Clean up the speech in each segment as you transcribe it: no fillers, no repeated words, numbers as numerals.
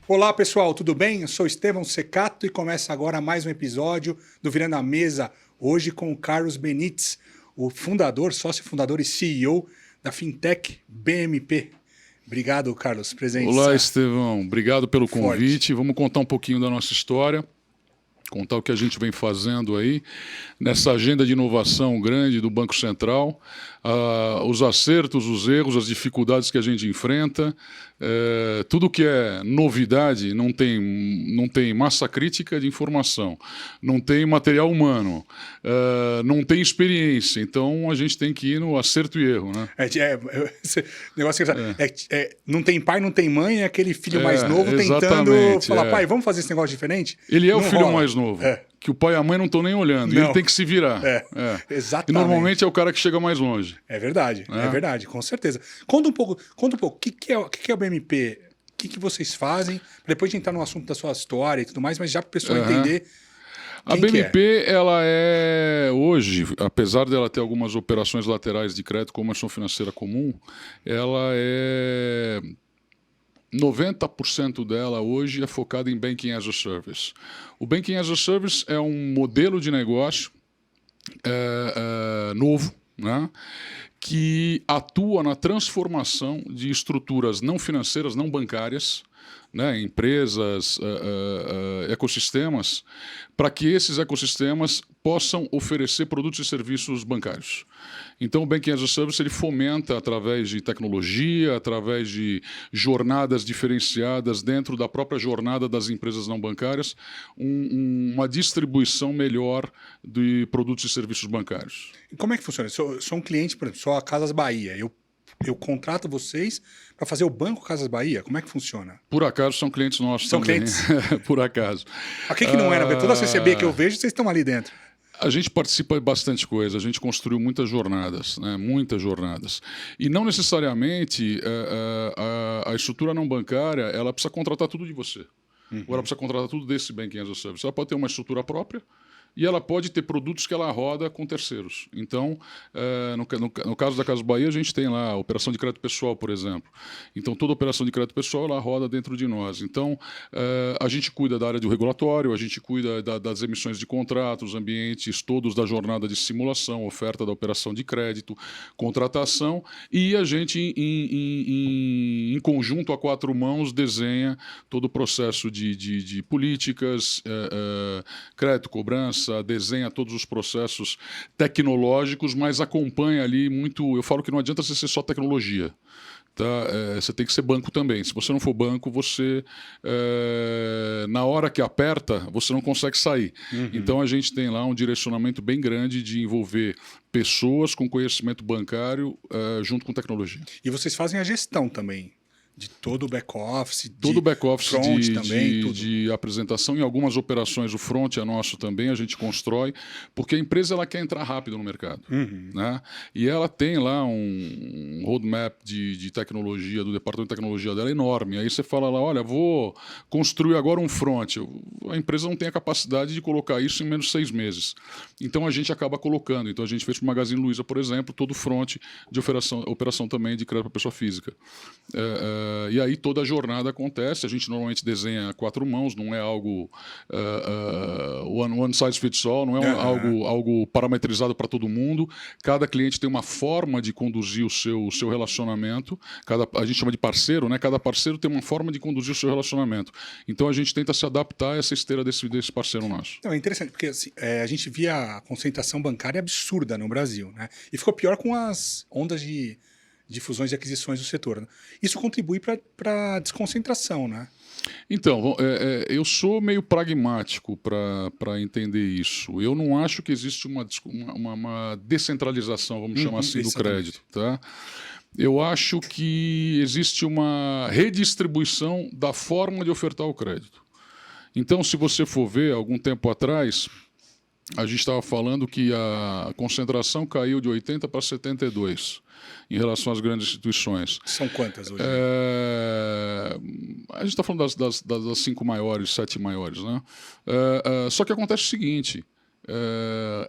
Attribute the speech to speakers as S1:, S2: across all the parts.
S1: Olá pessoal, tudo bem? Eu sou Estevão Secato e começa agora mais um episódio do Virando a Mesa, hoje com o Carlos Benites, o fundador, sócio fundador e CEO da Fintech BMP. Obrigado, Carlos, presença.
S2: Olá, Estevão. Obrigado pelo
S1: Forte.
S2: convite. Vamos contar um pouquinho da nossa história, contar o que a gente vem fazendo aí nessa agenda de inovação grande do Banco Central, os acertos, os erros, as dificuldades que a gente enfrenta. Tudo que é novidade não tem massa crítica de informação, não tem material humano, não tem experiência. Então a gente tem que ir no acerto e erro, né?
S1: Esse negócio não tem pai, não tem mãe, é aquele filho mais novo tentando falar, pai, vamos fazer esse negócio diferente?
S2: Ele é
S1: não
S2: o filho
S1: rola.
S2: mais novo, que o pai e a mãe não estão nem olhando, e ele tem que se virar.
S1: Exatamente.
S2: E normalmente é o cara que chega mais longe.
S1: É verdade, com certeza. Conta um pouco, o que é o BMP? O que vocês fazem? Depois de entrar no assunto da sua história e tudo mais, mas já para o pessoal entender.
S2: A BMP, ela é, hoje, apesar dela ter algumas operações laterais de crédito como ação financeira comum, ela é 90% dela hoje é focada em Banking as a Service. O Banking as a Service é um modelo de negócio novo, né, que atua na transformação de estruturas não financeiras, não bancárias, né, empresas, ecossistemas, para que esses ecossistemas possam oferecer produtos e serviços bancários. Então, o Banking as a Service ele fomenta, através de tecnologia, através de jornadas diferenciadas dentro da própria jornada das empresas não bancárias, uma distribuição melhor de produtos e serviços bancários.
S1: E como é que funciona? Eu sou um cliente, por exemplo, sou a Casas Bahia. Eu contrato vocês para fazer o Banco Casas Bahia? Como é que funciona?
S2: Por acaso são clientes nossos também.
S1: Clientes?
S2: Por acaso.
S1: Aqui que não era, toda a CCB que eu vejo, vocês estão ali dentro.
S2: A gente participa de bastante coisa, a gente construiu muitas jornadas, né? Muitas jornadas. E não necessariamente a estrutura não bancária ela precisa contratar tudo de você. Ou ela precisa contratar tudo desse Banking as a Service. Ela pode ter uma estrutura própria e ela pode ter produtos que ela roda com terceiros. Então, no caso da Casas Bahia, a gente tem lá a operação de crédito pessoal, por exemplo. Então, toda operação de crédito pessoal ela roda dentro de nós. Então, a gente cuida da área do regulatório, a gente cuida das emissões de contratos, ambientes todos da jornada de simulação, oferta da operação de crédito, contratação, e a gente, em conjunto a quatro mãos, desenha todo o processo de políticas, crédito, cobrança, desenha todos os processos tecnológicos, mas acompanha ali muito. Eu falo que não adianta você ser só tecnologia. Tá? Você tem que ser banco também. Se você não for banco, você, na hora que aperta, você não consegue sair. Então a gente tem lá um direcionamento bem grande de envolver pessoas com conhecimento bancário junto com tecnologia.
S1: E vocês fazem a gestão também? De todo o back-office,
S2: todo o back-office
S1: também,
S2: de apresentação. Em algumas operações, o front é nosso também, a gente constrói, porque a empresa ela quer entrar rápido no mercado. Né? E ela tem lá um roadmap de tecnologia, do departamento de tecnologia dela enorme. Aí você fala lá, olha, vou construir agora um front. A empresa não tem a capacidade de colocar isso em menos de 6 meses. Então a gente acaba colocando. Então a gente fez para o Magazine Luiza, por exemplo, todo o front de operação também de crédito para pessoa física. E aí toda a jornada acontece, a gente normalmente desenha a quatro mãos, não é algo one size fits all, não é algo parametrizado para todo mundo. Cada cliente tem uma forma de conduzir o seu relacionamento, a gente chama de parceiro, né? Cada parceiro tem uma forma de conduzir o seu relacionamento. Então a gente tenta se adaptar a essa esteira desse parceiro nosso.
S1: É interessante, porque assim, a gente via a concentração bancária absurda no Brasil, né? E ficou pior com as ondas de fusões e aquisições do setor. Né? Isso contribui para a desconcentração, né?
S2: Então, eu sou meio pragmático para entender isso. Eu não acho que existe uma descentralização, vamos chamar assim, do crédito. Tá? Eu acho que existe uma redistribuição da forma de ofertar o crédito. Então, se você for ver, algum tempo atrás, a gente estava falando que a concentração caiu de 80 para 72 em relação às grandes instituições.
S1: São quantas hoje?
S2: A gente está falando das 5 maiores, 7 maiores. Né? Só que acontece o seguinte,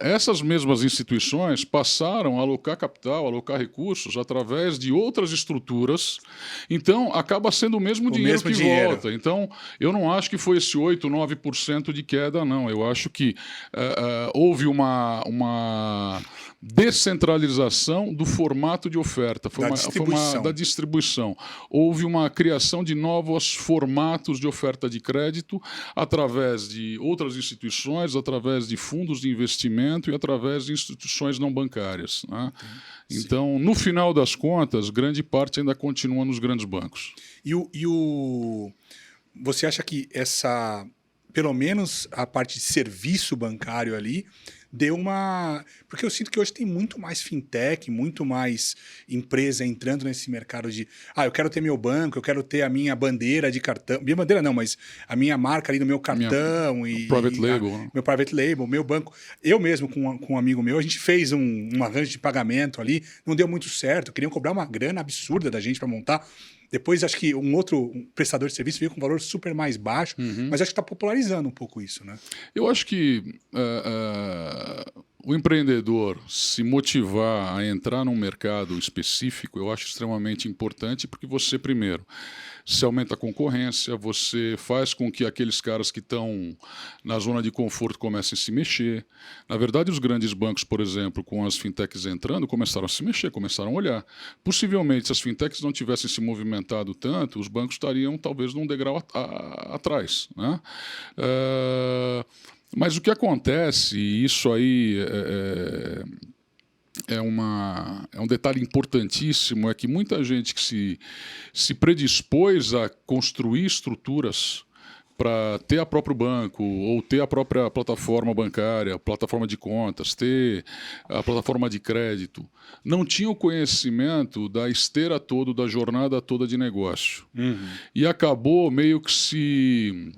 S2: essas mesmas instituições passaram a alocar capital, alocar recursos através de outras estruturas. Então, acaba sendo o mesmo dinheiro que volta. Então, eu não acho que foi esse 8%, 9% de queda, não. Eu acho que houve uma descentralização do formato de oferta, da distribuição. Houve uma criação de novos formatos de oferta de crédito através de outras instituições, através de fundos de investimento e através de instituições não bancárias, né? Então, no final das contas, grande parte ainda continua nos grandes bancos.
S1: Você acha que pelo menos a parte de serviço bancário ali, deu uma... Porque eu sinto que hoje tem muito mais fintech, muito mais empresa entrando nesse mercado de eu quero ter meu banco, eu quero ter a minha bandeira de cartão. Minha bandeira não, mas a minha marca ali no meu cartão.
S2: Private label.
S1: Meu private label, meu banco. Eu mesmo, com um amigo meu, a gente fez um arranjo de pagamento ali, não deu muito certo, queriam cobrar uma grana absurda da gente para montar. Depois, acho que um prestador de serviço veio com um valor super mais baixo, mas acho que está popularizando um pouco isso, né?
S2: Eu acho que o empreendedor se motivar a entrar num mercado específico, eu acho extremamente importante, porque você, primeiro, se aumenta a concorrência, você faz com que aqueles caras que estão na zona de conforto comecem a se mexer. Na verdade, os grandes bancos, por exemplo, com as fintechs entrando, começaram a se mexer, começaram a olhar. Possivelmente, se as fintechs não tivessem se movimentado tanto, os bancos estariam talvez num degrau atrás, né? Mas o que acontece, e isso aí é um detalhe importantíssimo, é que muita gente que se predispôs a construir estruturas para ter a próprio banco ou ter a própria plataforma bancária, plataforma de contas, ter a plataforma de crédito, não tinha o conhecimento da esteira toda, da jornada toda de negócio. E acabou meio que se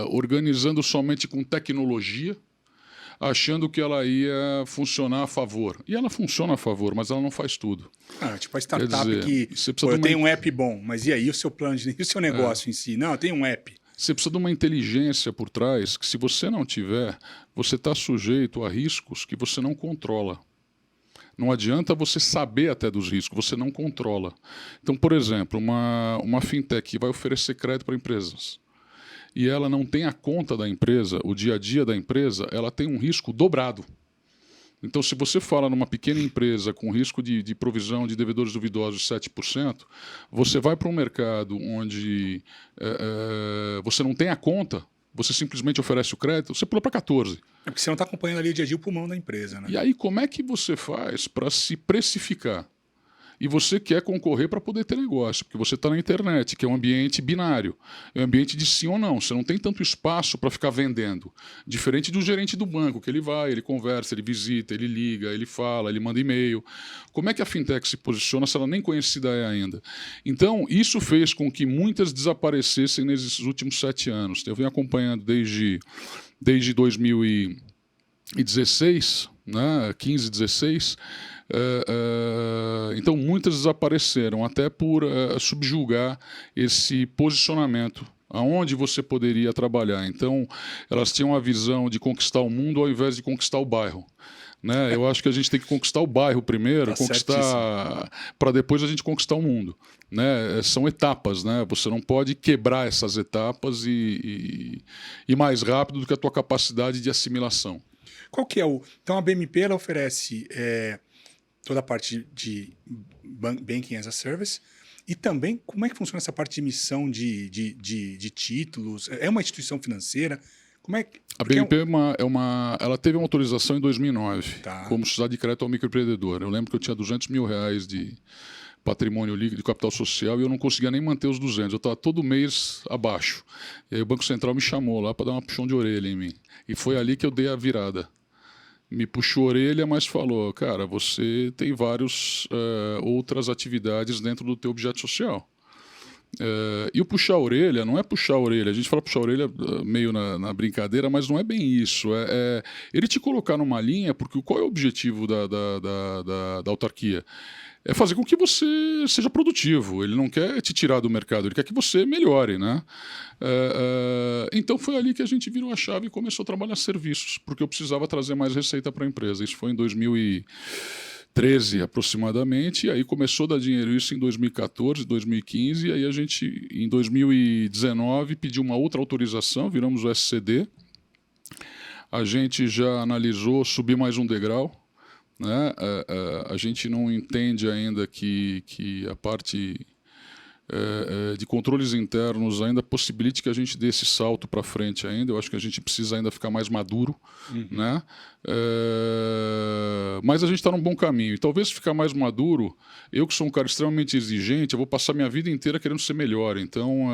S2: organizando somente com tecnologia, achando que ela ia funcionar a favor. E ela funciona a favor, mas ela não faz tudo.
S1: Tipo a startup eu tenho um app bom, mas e aí o seu plano e o seu negócio em si? Não, eu tenho um app.
S2: Você precisa de uma inteligência por trás, que se você não tiver, você está sujeito a riscos que você não controla. Não adianta você saber até dos riscos, você não controla. Então, por exemplo, uma fintech que vai oferecer crédito para empresas, e ela não tem a conta da empresa, o dia a dia da empresa, ela tem um risco dobrado. Então, se você fala numa pequena empresa com risco de provisão de devedores duvidosos de 7%, você vai para um mercado onde você não tem a conta, você simplesmente oferece o crédito, você pula para 14%.
S1: É porque você não está acompanhando ali o dia a dia o pulmão da empresa, né?
S2: E aí, como é que você faz para se precificar? E você quer concorrer para poder ter negócio, porque você está na internet, que é um ambiente binário, é um ambiente de sim ou não, você não tem tanto espaço para ficar vendendo. Diferente do gerente do banco, que ele vai, ele conversa, ele visita, ele liga, ele fala, ele manda e-mail. Como é que a fintech se posiciona se ela nem conhecida é ainda? Então, isso fez com que muitas desaparecessem nesses últimos 7 anos. Eu venho acompanhando desde 2016, né, 15, 16... então muitas desapareceram até por subjugar esse posicionamento aonde você poderia trabalhar. Então elas tinham a visão de conquistar o mundo ao invés de conquistar o bairro, né? Eu acho que a gente tem que conquistar o bairro primeiro, conquistar para depois a gente conquistar o mundo, né? São etapas, né? Você não pode quebrar essas etapas e ir mais rápido do que a tua capacidade de assimilação.
S1: Qual que é Então a BMP ela oferece toda a parte de Banking as a Service, e também como é que funciona essa parte de emissão de títulos? É uma instituição financeira? Como é que...
S2: A BNP ela teve uma autorização em 2009, como sociedade de crédito ao microempreendedor. Eu lembro que eu tinha R$200 mil de patrimônio líquido, de capital social, e eu não conseguia nem manter os 200. Eu estava todo mês abaixo. E aí o Banco Central me chamou lá para dar uma puxão de orelha em mim. E foi ali que eu dei a virada. Me puxou a orelha, mas falou, cara, você tem várias outras atividades dentro do teu objeto social. E o puxar a orelha não é puxar a orelha. A gente fala puxar a orelha meio na brincadeira, mas não é bem isso. Ele te colocar numa linha, porque qual é o objetivo da autarquia? é fazer com que você seja produtivo. Ele não quer te tirar do mercado, ele quer que você melhore, né? Então foi ali que a gente virou a chave e começou a trabalhar serviços, porque eu precisava trazer mais receita para a empresa. Isso foi em 2013 aproximadamente, e aí começou a dar dinheiro isso em 2014, 2015, e aí a gente, em 2019, pediu uma outra autorização, viramos o SCD. A gente já analisou subir mais um degrau, né? A gente não entende ainda que a parte de controles internos ainda possibilite que a gente dê esse salto para frente ainda. Eu acho que a gente precisa ainda ficar mais maduro, né? Mas a gente está num bom caminho. E talvez ficar mais maduro, eu que sou um cara extremamente exigente, eu vou passar minha vida inteira querendo ser melhor. Então,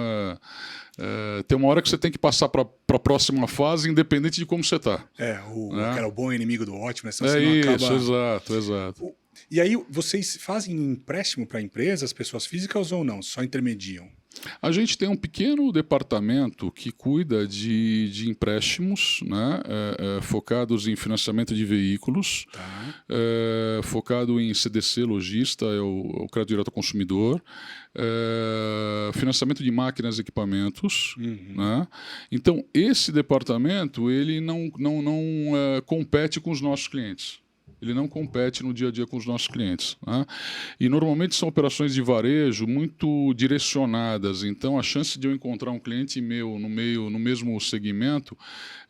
S2: tem uma hora que você tem que passar para a próxima fase, independente de como você está.
S1: Né? Era o bom inimigo do ótimo, né?
S2: Senão você não acaba... exato.
S1: E aí, vocês fazem empréstimo para empresas, pessoas físicas ou não? Só intermediam?
S2: A gente tem um pequeno departamento que cuida de empréstimos, né, focados em financiamento de veículos, focado em CDC, lojista, é o crédito direto ao consumidor, financiamento de máquinas e equipamentos. Né? Então, esse departamento ele não compete com os nossos clientes. Ele não compete no dia a dia com os nossos clientes. Né? E normalmente são operações de varejo muito direcionadas, então a chance de eu encontrar um cliente meu no mesmo segmento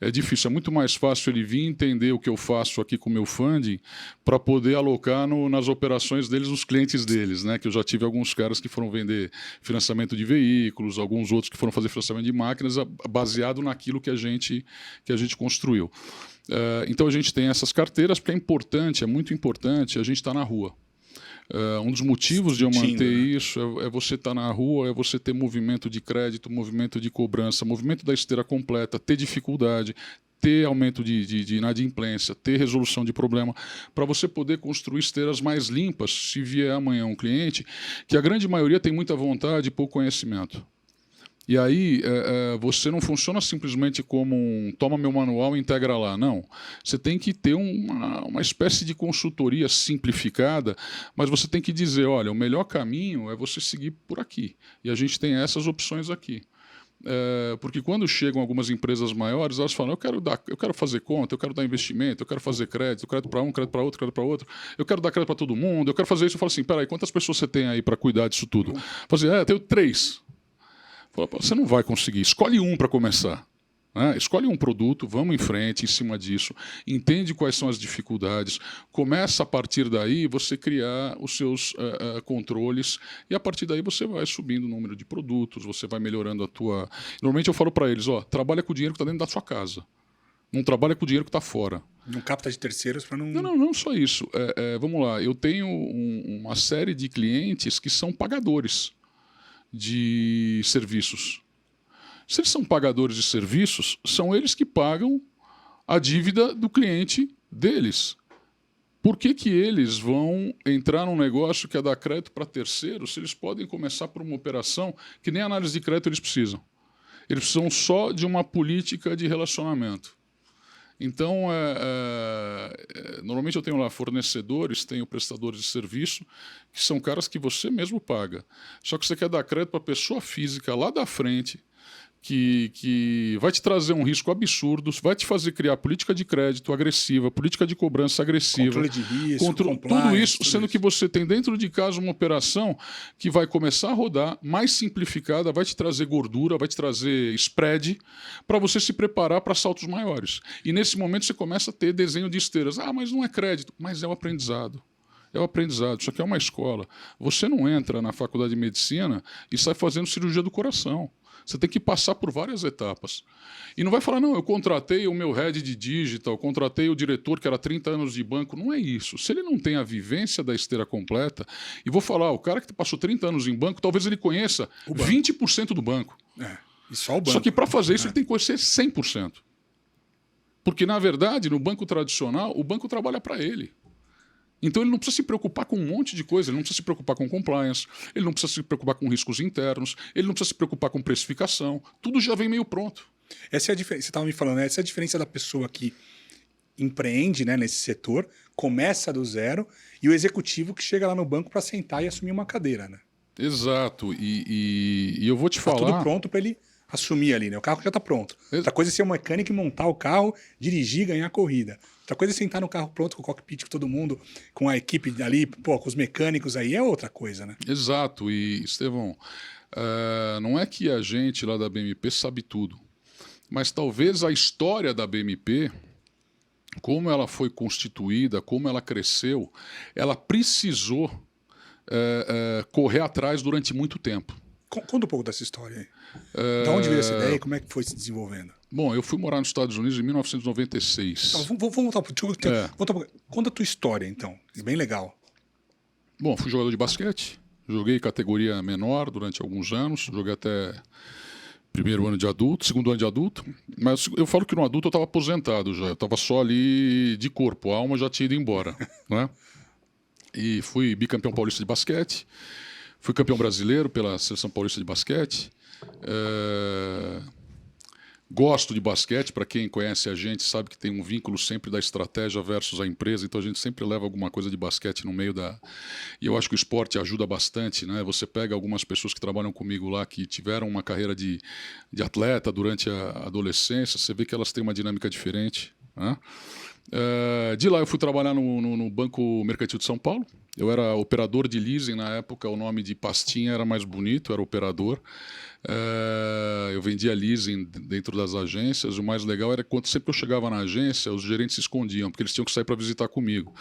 S2: é difícil. É muito mais fácil ele vir entender o que eu faço aqui com o meu funding para poder alocar nas operações deles, nos clientes deles. Né? Que eu já tive alguns caras que foram vender financiamento de veículos, alguns outros que foram fazer financiamento de máquinas baseado naquilo que a gente construiu. Então a gente tem essas carteiras porque é muito importante a gente estar na rua. Um dos motivos de eu manter isso é você estar na rua, é você ter movimento de crédito, movimento de cobrança, movimento da esteira completa, ter dificuldade, ter aumento de inadimplência, ter resolução de problema, para você poder construir esteiras mais limpas se vier amanhã um cliente, que a grande maioria tem muita vontade e pouco conhecimento. E aí você não funciona simplesmente como toma meu manual e integra lá. Não. Você tem que ter uma espécie de consultoria simplificada, mas você tem que dizer, olha, o melhor caminho é você seguir por aqui. E a gente tem essas opções aqui. Porque quando chegam algumas empresas maiores, elas falam, eu quero fazer conta, eu quero dar investimento, eu quero fazer crédito para um, crédito para outro, crédito para outro, eu quero dar crédito para todo mundo, eu quero fazer isso. Eu falo assim, peraí, quantas pessoas você tem aí para cuidar disso tudo? Eu falo assim, eu tenho 3. Você não vai conseguir. Escolhe um para começar. Né? Escolhe um produto, vamos em frente em cima disso, entende quais são as dificuldades, começa a partir daí você criar os seus controles e a partir daí você vai subindo o número de produtos, você vai melhorando a tua... Normalmente eu falo para eles, trabalha com o dinheiro que está dentro da sua casa. Não trabalha com o dinheiro que está fora.
S1: Não capta de terceiros para não...
S2: Não só isso. Vamos lá, eu tenho uma série de clientes que são pagadores de serviços. Se eles são pagadores de serviços, são eles que pagam a dívida do cliente deles. Por que eles vão entrar num negócio que é dar crédito para terceiros se eles podem começar por uma operação que nem análise de crédito eles precisam? Eles precisam só de uma política de relacionamento. Então, normalmente eu tenho lá fornecedores, tenho prestadores de serviço, que são caras que você mesmo paga. Só que você quer dar crédito para a pessoa física lá da frente, que vai te trazer um risco absurdo, vai te fazer criar política de crédito agressiva, política de cobrança agressiva.
S1: Controle de risco,
S2: tudo isso, sendo que você tem dentro de casa uma operação que vai começar a rodar, mais simplificada, vai te trazer gordura, vai te trazer spread, para você se preparar para saltos maiores. E nesse momento você começa a ter desenho de esteiras. Mas não é crédito, mas é o aprendizado. É o aprendizado, isso aqui é uma escola. Você não entra na faculdade de medicina e sai fazendo cirurgia do coração. Você tem que passar por várias etapas. E não vai falar, não, eu contratei o meu head de digital, contratei o diretor que era 30 anos de banco. Não é isso. Se ele não tem a vivência da esteira completa, e vou falar, o cara que passou 30 anos em banco, talvez ele conheça 20% do banco.
S1: E só o banco.
S2: Só que para fazer isso ele tem que conhecer 100%. Porque, na verdade, no banco tradicional, o banco trabalha para ele. Então ele não precisa se preocupar com um monte de coisa, ele não precisa se preocupar com compliance, ele não precisa se preocupar com riscos internos, ele não precisa se preocupar com precificação, tudo já vem meio pronto.
S1: Essa é a diferença, você estava me falando, essa é a diferença da pessoa que empreende, né, nesse setor, começa do zero, e o executivo que chega lá no banco para sentar e assumir uma cadeira, né?
S2: Exato. E eu vou te
S1: Tá tudo
S2: falar.
S1: pronto para ele assumir ali, né? O carro já tá pronto. Outra coisa é ser um mecânico e montar o carro, dirigir, ganhar a corrida. Outra coisa é sentar no carro pronto com o cockpit, com todo mundo, com a equipe ali, pô, com os mecânicos aí, é outra coisa, né?
S2: Exato. E, Estevão, não é que a gente lá da BMP sabe tudo, mas talvez a história da BMP, como ela foi constituída, como ela cresceu, ela precisou correr atrás durante muito tempo.
S1: Conta um pouco dessa história aí. Da onde veio essa ideia e como é que foi se desenvolvendo?
S2: Bom, eu fui morar nos Estados Unidos em 1996.
S1: Então, vamos voltar para conta a tua história, então. É bem legal.
S2: Bom, fui jogador de basquete, joguei categoria menor durante alguns anos, joguei até primeiro ano de adulto, segundo ano de adulto, mas eu falo que no adulto eu estava aposentado já, eu estava só ali de corpo, a alma já tinha ido embora, né? E fui bicampeão paulista de basquete, fui campeão brasileiro pela Seleção Paulista de Basquete. Gosto de basquete, para quem conhece a gente sabe que tem um vínculo sempre da estratégia versus a empresa, então a gente sempre leva alguma coisa de basquete no meio da... E eu acho que o esporte ajuda bastante, né? Você pega algumas pessoas que trabalham comigo lá, que tiveram uma carreira de atleta durante a adolescência, você vê que elas têm uma dinâmica diferente, né? De lá eu fui trabalhar no Banco Mercantil de São Paulo. Eu era operador de leasing na época, o nome de pastinha era mais bonito, era operador. Eu vendia leasing dentro das agências. O mais legal era que quando sempre eu chegava na agência, os gerentes se escondiam, porque eles tinham que sair para visitar comigo.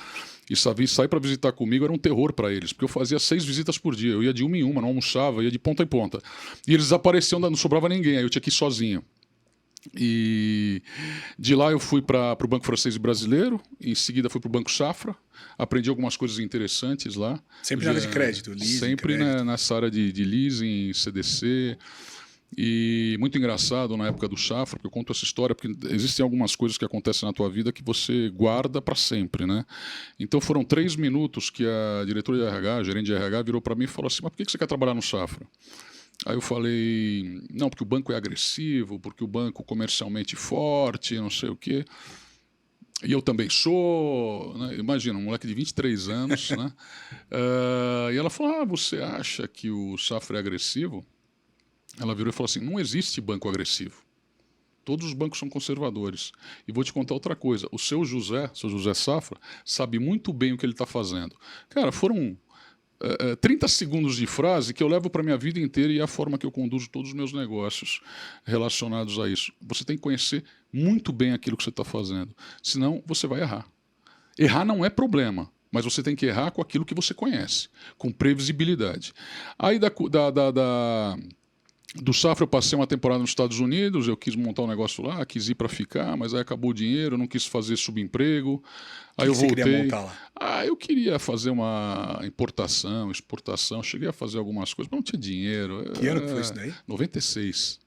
S2: E sair para visitar comigo era um terror para eles, porque eu fazia 6 visitas por dia. Eu ia de uma em uma, não almoçava, ia de ponta em ponta. E eles desapareciam, não sobrava ninguém, aí eu tinha que ir sozinho. E de lá eu fui para o Banco Francês e Brasileiro, em seguida fui para o Banco Safra, aprendi algumas coisas interessantes lá.
S1: Sempre na área de crédito, leasing,
S2: sempre
S1: crédito.
S2: Nessa área de leasing, CDC. E muito engraçado na época do Safra, porque eu conto essa história, porque existem algumas coisas que acontecem na tua vida que você guarda para sempre, né? Então foram 3 minutos que a diretora de RH, a gerente de RH, virou para mim e falou assim: mas por que você quer trabalhar no Safra? Aí eu falei, não, porque o banco é agressivo, porque o banco comercialmente forte, não sei o quê. E eu também sou, né? Imagina, um moleque de 23 anos, né? E ela falou, você acha que o Safra é agressivo? Ela virou e falou assim, não existe banco agressivo. Todos os bancos são conservadores. E vou te contar outra coisa, o seu José Safra, sabe muito bem o que ele está fazendo. Cara, foram 30 segundos de frase que eu levo para a minha vida inteira e é a forma que eu conduzo todos os meus negócios relacionados a isso. Você tem que conhecer muito bem aquilo que você está fazendo, senão você vai errar. Errar não é problema, mas você tem que errar com aquilo que você conhece, com previsibilidade. Aí do Safra eu passei uma temporada nos Estados Unidos, eu quis montar um negócio lá, quis ir para ficar, mas aí acabou o dinheiro, eu não quis fazer subemprego. Aí eu voltei.
S1: Queria montar lá?
S2: Eu queria fazer uma importação, exportação, cheguei a fazer algumas coisas, mas não tinha dinheiro.
S1: Que ano que foi isso daí?
S2: 96.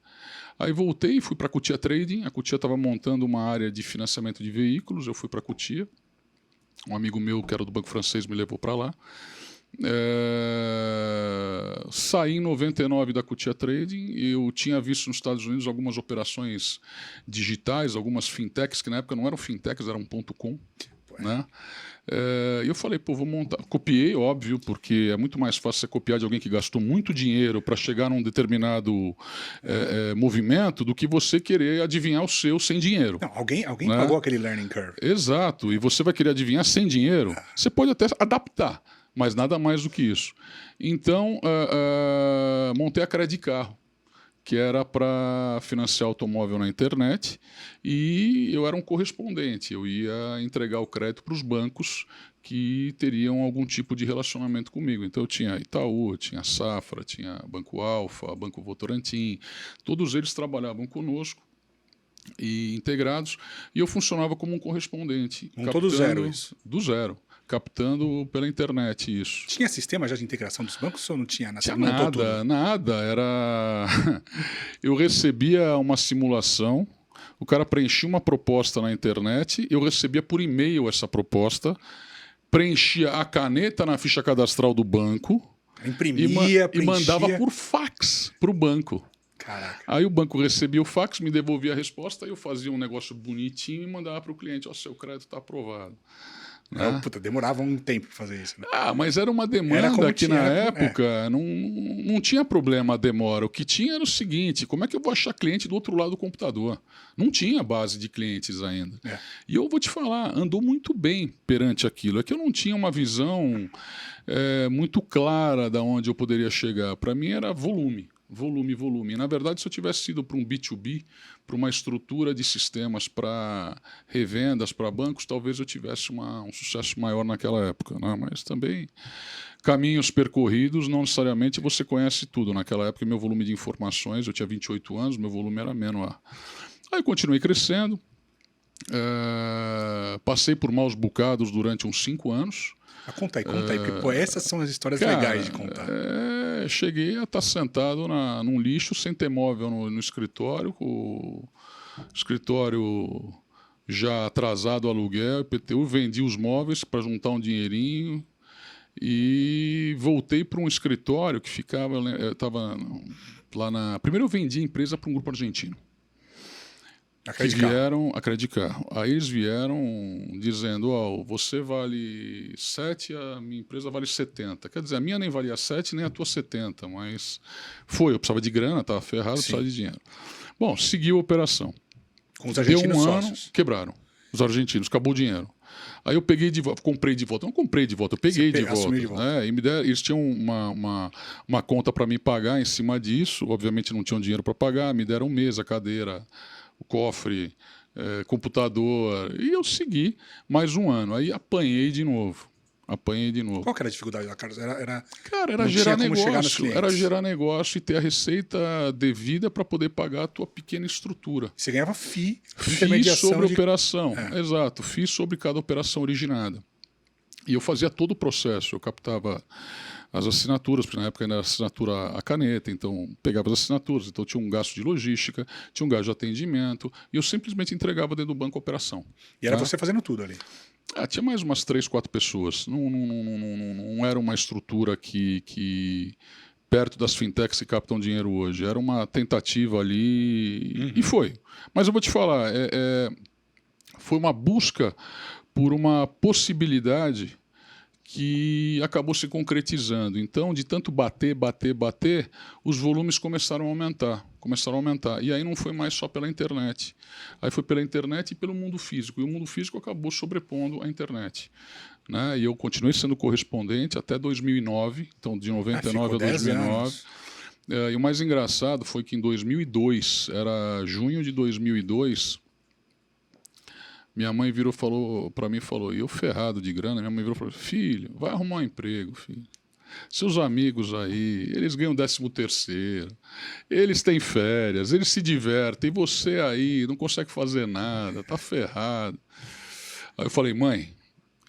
S2: Aí voltei, fui para a Cutia Trading, a Cutia estava montando uma área de financiamento de veículos, eu fui para a Cutia, um amigo meu que era do Banco Francês me levou para lá. Saí em 99 da Cutia Trading. Eu tinha visto nos Estados Unidos algumas operações digitais, algumas fintechs que na época não eram fintechs, eram .com, né? E eu falei, vou montar. Copiei, óbvio, porque é muito mais fácil você copiar de alguém que gastou muito dinheiro para chegar num determinado movimento do que você querer adivinhar o seu sem dinheiro.
S1: Não, alguém né? Pagou aquele learning curve.
S2: Exato, e você vai querer adivinhar sem dinheiro. Você pode até adaptar, mas nada mais do que isso. Então, montei a Credit Carro, que era para financiar automóvel na internet, e eu era um correspondente. Eu ia entregar o crédito para os bancos que teriam algum tipo de relacionamento comigo. Então, eu tinha Itaú, tinha Safra, tinha Banco Alfa, Banco Votorantim. Todos eles trabalhavam conosco e integrados, e eu funcionava como um correspondente.
S1: Montou do zero isso?
S2: Do zero. Captando pela internet isso.
S1: Tinha sistema já de integração dos bancos ou não tinha nada?
S2: Tinha nada. Eu recebia uma simulação, o cara preenchia uma proposta na internet, eu recebia por e-mail essa proposta, preenchia a caneta na ficha cadastral do banco,
S1: imprimia,
S2: e mandava por fax para o banco.
S1: Caraca.
S2: Aí o banco recebia o fax, me devolvia a resposta, aí eu fazia um negócio bonitinho e mandava para o cliente, ó, seu crédito está aprovado. Né?
S1: Puta, demorava um tempo pra fazer isso, né?
S2: Mas era uma demanda que na época não tinha problema a demora. O que tinha era o seguinte, como é que eu vou achar cliente do outro lado do computador? Não tinha base de clientes ainda. E eu vou te falar, andou muito bem perante aquilo. É que eu não tinha uma visão muito clara de onde eu poderia chegar. Para mim era volume. Volume. Na verdade, se eu tivesse ido para um B2B, para uma estrutura de sistemas para revendas, para bancos, talvez eu tivesse um sucesso maior naquela época. Né? Mas também, caminhos percorridos, não necessariamente você conhece tudo. Naquela época, meu volume de informações, eu tinha 28 anos, meu volume era menor. Aí eu continuei crescendo, passei por maus bocados durante uns 5 anos.
S1: Conta aí, porque essas são as histórias legais de contar.
S2: Cheguei a estar sentado num lixo, sem ter móvel no escritório, com o escritório já atrasado, aluguel, IPTU, vendi os móveis para juntar um dinheirinho e voltei para um escritório que ficava, eu estava lá na... Primeiro eu vendi a empresa para um grupo argentino. A Credit Carro. Aí eles vieram dizendo, você vale 7, a minha empresa vale 70. Quer dizer, a minha nem valia 7, nem a tua 70, mas eu precisava de grana, estava ferrado, precisava de dinheiro. Bom, seguiu a operação.
S1: Com os argentinos sócios.
S2: Quebraram. Os argentinos, acabou o dinheiro. Aí eu peguei de volta, comprei de volta. Não comprei de volta, eu peguei de volta. E eles tinham uma conta para me pagar em cima disso, obviamente não tinham dinheiro para pagar, me deram mesa, cadeira, o cofre, computador, e eu segui mais um ano. Aí apanhei de novo.
S1: Qual que era a dificuldade da Carlos?
S2: Era gerar negócio. Era gerar negócio e ter a receita devida para poder pagar a tua pequena estrutura.
S1: Você ganhava FII
S2: sobre operação. Exato, FII sobre cada operação originada. E eu fazia todo o processo. Eu captava as assinaturas, porque na época ainda era assinatura a caneta, então pegava as assinaturas, então tinha um gasto de logística, tinha um gasto de atendimento, e eu simplesmente entregava dentro do banco a operação.
S1: E era você fazendo tudo ali?
S2: Tinha mais umas 3, 4 pessoas. Não era uma estrutura que perto das fintechs que captam dinheiro hoje. Era uma tentativa ali e foi. Mas eu vou te falar, foi uma busca por uma possibilidade que acabou se concretizando. Então, de tanto bater, os volumes começaram a aumentar. E aí não foi mais só pela internet. Aí foi pela internet e pelo mundo físico. E o mundo físico acabou sobrepondo a internet. Né? E eu continuei sendo correspondente até 2009. Então, de 99 a 2009. E o mais engraçado foi que em 2002, era junho de 2002... Minha mãe virou para mim, e eu ferrado de grana, minha mãe virou e falou, filho, vai arrumar um emprego, filho. Seus amigos aí, eles ganham 13º, eles têm férias, eles se divertem, e você aí não consegue fazer nada, tá ferrado. Aí eu falei, mãe,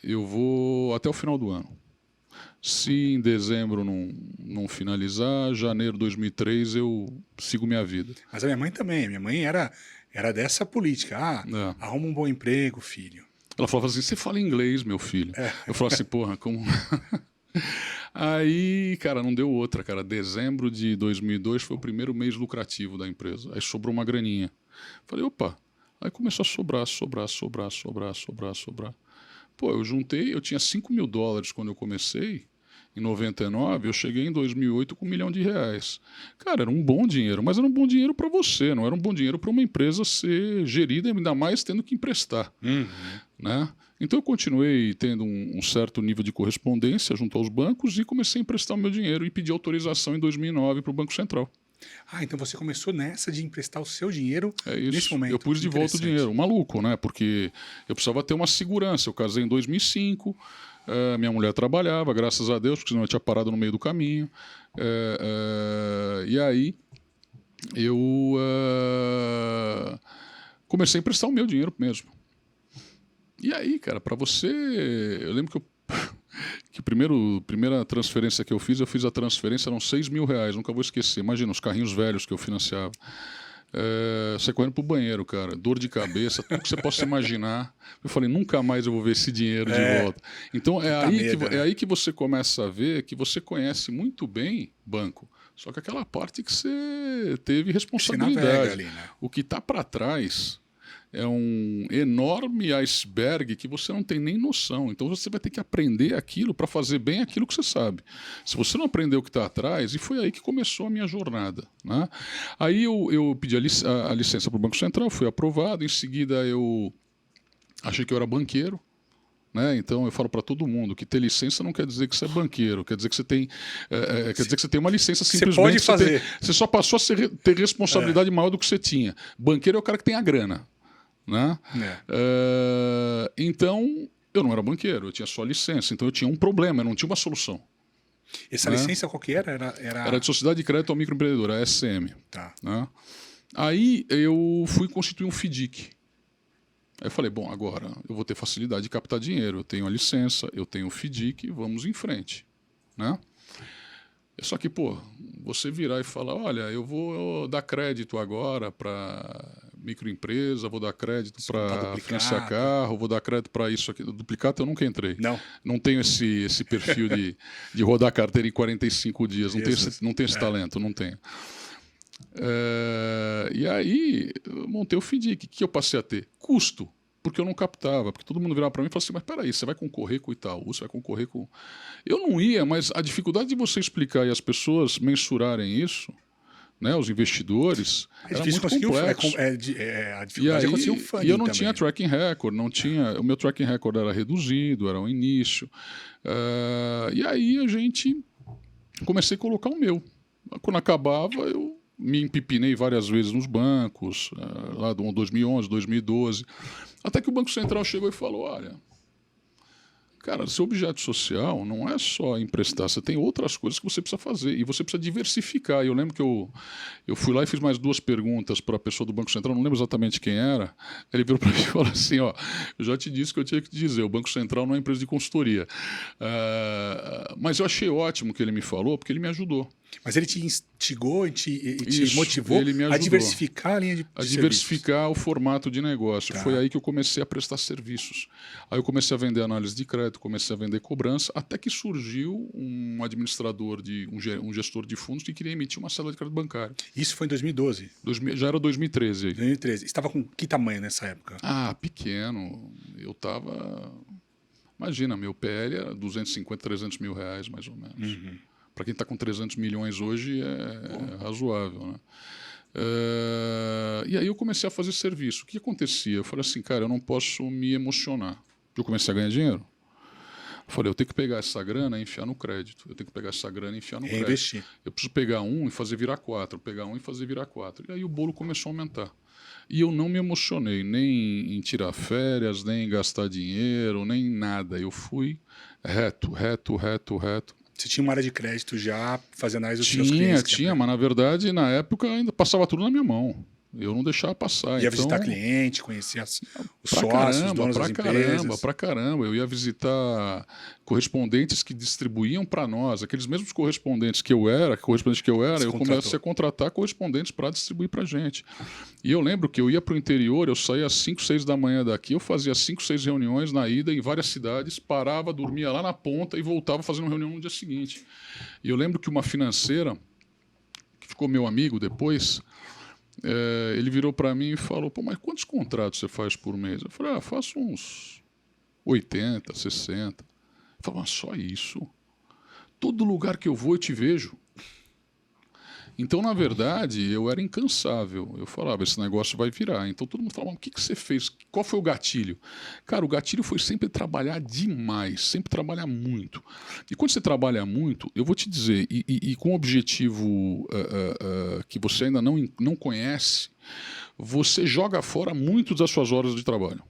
S2: eu vou até o final do ano. Se em dezembro não finalizar, janeiro de 2003 eu sigo minha vida.
S1: Mas a minha mãe também, minha mãe era dessa política. Arruma um bom emprego, filho.
S2: Ela falava assim, você fala inglês, meu filho. Eu falava assim, porra, como... Aí, cara, não deu outra, cara. Dezembro de 2002 foi o primeiro mês lucrativo da empresa. Aí sobrou uma graninha. Falei, opa. Aí começou a sobrar. Pô, eu tinha $5 mil quando eu comecei. Em 99, eu cheguei em 2008 com R$1 milhão. Cara, era um bom dinheiro, mas era um bom dinheiro para você, não era um bom dinheiro para uma empresa ser gerida, ainda mais tendo que emprestar. Né? Então eu continuei tendo um certo nível de correspondência junto aos bancos e comecei a emprestar o meu dinheiro e pedi autorização em 2009 para o Banco Central.
S1: Então você começou nessa de emprestar o seu dinheiro nesse momento.
S2: Eu pus de volta o dinheiro. Maluco, né? Porque eu precisava ter uma segurança. Eu casei em 2005, minha mulher trabalhava, graças a Deus, porque senão eu tinha parado no meio do caminho. E aí eu comecei a emprestar o meu dinheiro mesmo. E aí, cara, para você... Eu lembro que a primeira transferência que eu fiz a transferência, eram R$6 mil, nunca vou esquecer. Imagina, os carrinhos velhos que eu financiava. Você correndo pro banheiro, cara, dor de cabeça, tudo que você possa imaginar. Eu falei, nunca mais eu vou ver esse dinheiro de volta. Então é aí que você começa a ver que você conhece muito bem banco, Só que aquela parte que você teve
S1: Você
S2: responsabilidade.
S1: navega ali, né?
S2: O que está para trás é um enorme iceberg que você não tem nem noção. Então você vai ter que aprender aquilo para fazer bem aquilo que você sabe. Se você não aprender o que está atrás, e foi aí que começou a minha jornada, né? Aí eu pedi a licença para o Banco Central, fui aprovado, em seguida eu achei que eu era banqueiro. Né? Então eu falo para todo mundo que ter licença não quer dizer que você é banqueiro, quer dizer que você tem, quer dizer que você tem uma licença simplesmente.
S1: Você pode fazer.
S2: Você só passou a ter responsabilidade maior do que você tinha. Banqueiro é o cara que tem a grana. Né? Então eu não era banqueiro, eu tinha só licença, então eu tinha um problema, eu não tinha uma solução.
S1: Essa licença qual que era?
S2: Era de Sociedade de Crédito ao Microempreendedor, a SM.
S1: Tá.
S2: Né? Aí eu fui constituir um FDIC. Aí eu falei, bom, agora eu vou ter facilidade de captar dinheiro, eu tenho a licença, eu tenho o FDIC, vamos em frente. Né? Só que, pô, você virar e falar, olha, eu vou dar crédito agora para microempresa, vou dar crédito para financiar carro, vou dar crédito para isso aqui. Duplicata eu nunca entrei. Não tenho esse perfil de rodar carteira em 45 dias, não tenho esse talento, não tenho. E aí, eu montei o FDIC. O que eu passei a ter? Custo. Porque eu não captava. Porque todo mundo virava para mim e falava assim, mas peraí, você vai concorrer com o Itaú, você vai concorrer com... Eu não ia, mas a dificuldade de você explicar e as pessoas mensurarem isso, né, os investidores, era muito complexo.
S1: A dificuldade é conseguir um funding.
S2: E eu não tinha tracking record, o meu tracking record era reduzido, era o início. E aí a gente comecei a colocar o meu. Quando acabava, eu me empipinei várias vezes nos bancos, lá do 2011, 2012, até que o Banco Central chegou e falou, olha, cara, seu objeto social não é só emprestar, você tem outras coisas que você precisa fazer e você precisa diversificar. E eu lembro que eu fui lá e fiz mais 2 perguntas para a pessoa do Banco Central, não lembro exatamente quem era. Ele virou para mim e falou assim, ó, eu já te disse o que eu tinha que te dizer, o Banco Central não é empresa de consultoria. Mas eu achei ótimo o que ele me falou, porque ele me ajudou.
S1: Mas ele te instigou e te motivou a diversificar a linha de serviços.
S2: Diversificar o formato de negócio. Tá. Foi aí que eu comecei a prestar serviços. Aí eu comecei a vender análise de crédito, comecei a vender cobrança, até que surgiu um administrador, um gestor de fundos que queria emitir uma cédula de crédito bancário.
S1: Isso foi em 2012?
S2: Já era 2013.
S1: 2013. Estava com que tamanho nessa época?
S2: Pequeno. Eu estava... Imagina, meu PL era 250, 300 mil reais, mais ou menos. Uhum. Para quem está com 300 milhões hoje é razoável. Né? E aí eu comecei a fazer serviço. O que acontecia? Eu falei assim, cara, eu não posso me emocionar. Eu comecei a ganhar dinheiro. Eu falei, eu tenho que pegar essa grana e enfiar no crédito. Eu tenho que pegar essa grana e enfiar no crédito.
S1: Investir.
S2: Eu preciso pegar um e fazer virar 4. Pegar um e fazer virar 4. E aí o bolo começou a aumentar. E eu não me emocionei nem em tirar férias, nem em gastar dinheiro, nem nada. Eu fui reto.
S1: Você tinha uma área de crédito já fazendo análise dos seus clientes?
S2: Tinha, mas na verdade, na época, ainda passava tudo na minha mão. Eu não deixava passar.
S1: Ia visitar cliente, conhecer os sócios, os donos das empresas.
S2: Pra caramba. Eu ia visitar correspondentes que distribuíam para nós. Aqueles mesmos correspondentes que eu era, eu comecei a contratar correspondentes para distribuir para gente. E eu lembro que eu ia para o interior, eu saía às 5, 6 da manhã daqui, eu fazia 5, 6 reuniões na ida em várias cidades, parava, dormia lá na ponta e voltava fazendo reunião no dia seguinte. E eu lembro que uma financeira, que ficou meu amigo depois... ele virou para mim e falou, pô, mas quantos contratos você faz por mês? Eu falei, faço uns 80, 60. Ele falou, mas só isso? Todo lugar que eu vou eu te vejo. Então, na verdade, eu era incansável. Eu falava, esse negócio vai virar. Então, todo mundo falava, o que você fez? Qual foi o gatilho? Cara, o gatilho foi sempre trabalhar demais, sempre trabalhar muito. E quando você trabalha muito, eu vou te dizer, e com um objetivo que você ainda não conhece, você joga fora muito das suas horas de trabalho.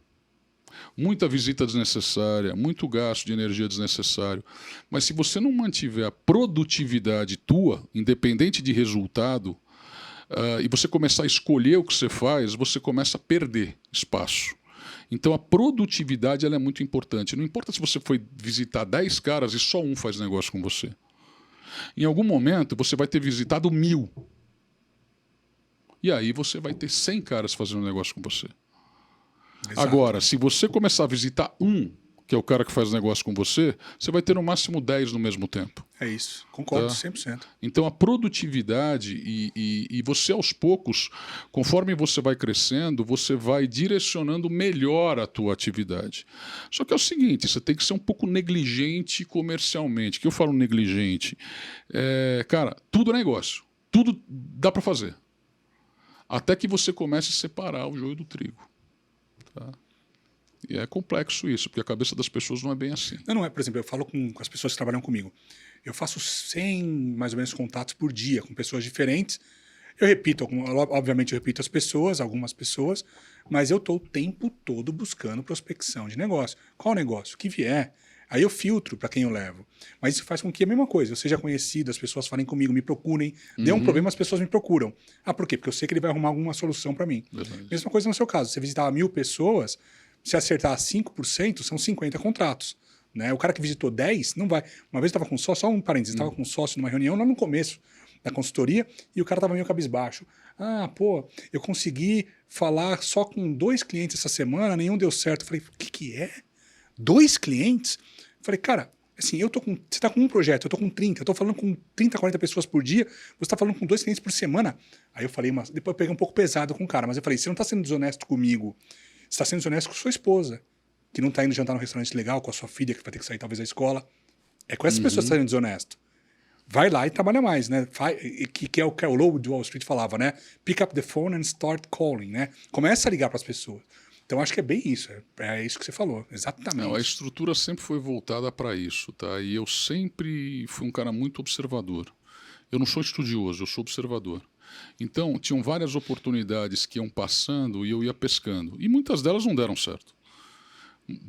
S2: Muita visita desnecessária, muito gasto de energia desnecessário. Mas se você não mantiver a produtividade tua, independente de resultado, e você começar a escolher o que você faz, você começa a perder espaço. Então a produtividade ela é muito importante. Não importa se você foi visitar 10 caras e só um faz negócio com você. Em algum momento você vai ter visitado 1000. E aí você vai ter 100 caras fazendo negócio com você. Exato. Agora, se você começar a visitar um que é o cara que faz negócio com você, você vai ter no máximo 10 no mesmo tempo.
S1: É isso, concordo,
S2: Tá?
S1: 100%.
S2: Então a produtividade e você aos poucos, conforme você vai crescendo, você vai direcionando melhor a tua atividade. Só que é o seguinte, você tem que ser um pouco negligente comercialmente. O que eu falo negligente? Cara, tudo é negócio. Tudo dá para fazer. Até que você comece a separar o joio do trigo. Tá? E é complexo isso, porque a cabeça das pessoas não é bem assim.
S1: Não é, por exemplo, eu falo com as pessoas que trabalham comigo. Eu faço 100, mais ou menos, contatos por dia com pessoas diferentes. Eu repito, obviamente eu repito algumas pessoas, mas eu estou o tempo todo buscando prospecção de negócio. Qual negócio? O que vier. Aí eu filtro para quem eu levo. Mas isso faz com que a mesma coisa, eu seja conhecido, as pessoas falem comigo, me procurem. Deu um problema, as pessoas me procuram. Ah, por quê? Porque eu sei que ele vai arrumar alguma solução para mim.
S2: Verdade.
S1: Mesma coisa no seu caso. Você visitar 1000 pessoas, se acertar 5%, são 50 contratos. Né? O cara que visitou 10, não vai. Uma vez eu estava com só um parênteses, estava com um sócio numa reunião lá no começo da consultoria e o cara estava meio cabisbaixo. Ah, pô, eu consegui falar só com 2 clientes essa semana, nenhum deu certo. Eu falei, o que é? 2 clientes? Eu falei, cara, assim, você está com um projeto, eu estou com 30, eu estou falando com 30, 40 pessoas por dia, você está falando com 2 clientes por semana. Aí eu falei, mas depois eu peguei um pouco pesado com o cara, mas eu falei, você não está sendo desonesto comigo, você está sendo desonesto com sua esposa, que não está indo jantar num restaurante legal, com a sua filha, que vai ter que sair talvez da escola. É com essas pessoas que está sendo desonesto. Vai lá e trabalha mais, né? Que é o que o Lobo de Wall Street falava, né? Pick up the phone and start calling, né? Começa a ligar para as pessoas. Então acho que é bem isso, é isso que você falou, exatamente.
S2: Não, a estrutura sempre foi voltada para isso, tá? E eu sempre fui um cara muito observador. Eu não sou estudioso, eu sou observador. Então, tinham várias oportunidades que iam passando e eu ia pescando. E muitas delas não deram certo.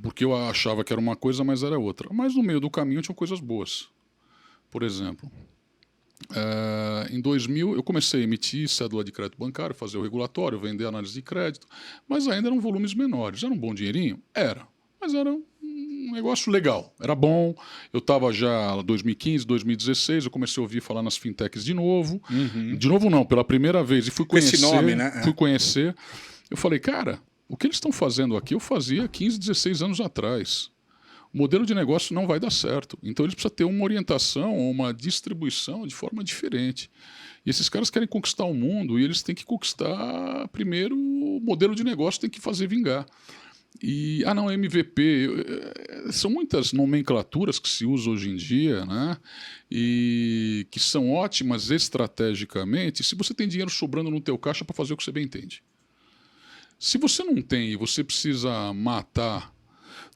S2: Porque eu achava que era uma coisa, mas era outra. Mas no meio do caminho tinham coisas boas. Por exemplo, em 2000 eu comecei a emitir cédula de crédito bancário, fazer o regulatório, vender análise de crédito, mas ainda eram volumes menores. Era um bom dinheirinho? Era. Mas era um negócio legal, era bom. Eu estava já em 2015, 2016, eu comecei a ouvir falar nas fintechs de novo. De novo não, pela primeira vez. E fui conhecer.
S1: Esse nome, né?
S2: Fui conhecer. Eu falei, cara, o que eles estão fazendo aqui eu fazia 15, 16 anos atrás. O modelo de negócio não vai dar certo. Então eles precisam ter uma orientação, uma distribuição de forma diferente. E esses caras querem conquistar o mundo e eles têm que conquistar primeiro o modelo de negócio, tem que fazer vingar. E, não, MVP, são muitas nomenclaturas que se usam hoje em dia, né? E que são ótimas estrategicamente se você tem dinheiro sobrando no teu caixa para fazer o que você bem entende. Se você não tem e você precisa matar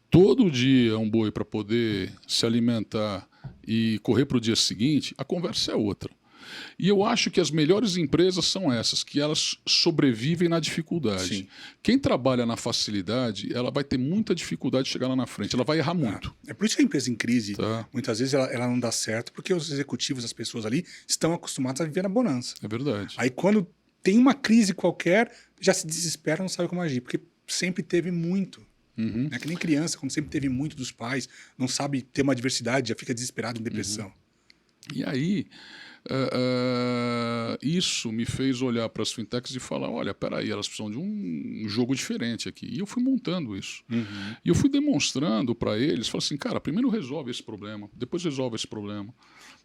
S2: todo dia um boi para poder se alimentar e correr para o dia seguinte, a conversa é outra. E eu acho que as melhores empresas são essas, que elas sobrevivem na dificuldade.
S1: Sim.
S2: Quem trabalha na facilidade, ela vai ter muita dificuldade de chegar lá na frente, ela vai errar muito.
S1: É por isso que a empresa em crise,
S2: Tá.
S1: muitas vezes ela não dá certo, porque os executivos, as pessoas ali, estão acostumados a viver na bonança.
S2: É verdade.
S1: Aí quando tem uma crise qualquer, já se desespera, não sabe como agir, porque sempre teve muito. É que nem criança, quando sempre teve muito dos pais, não sabe ter uma diversidade, já fica desesperado em depressão.
S2: E aí, isso me fez olhar para as fintechs e falar, olha, peraí, elas precisam de um jogo diferente aqui. E eu fui montando isso. E eu fui demonstrando para eles, falei assim, cara, primeiro resolve esse problema, depois resolve esse problema.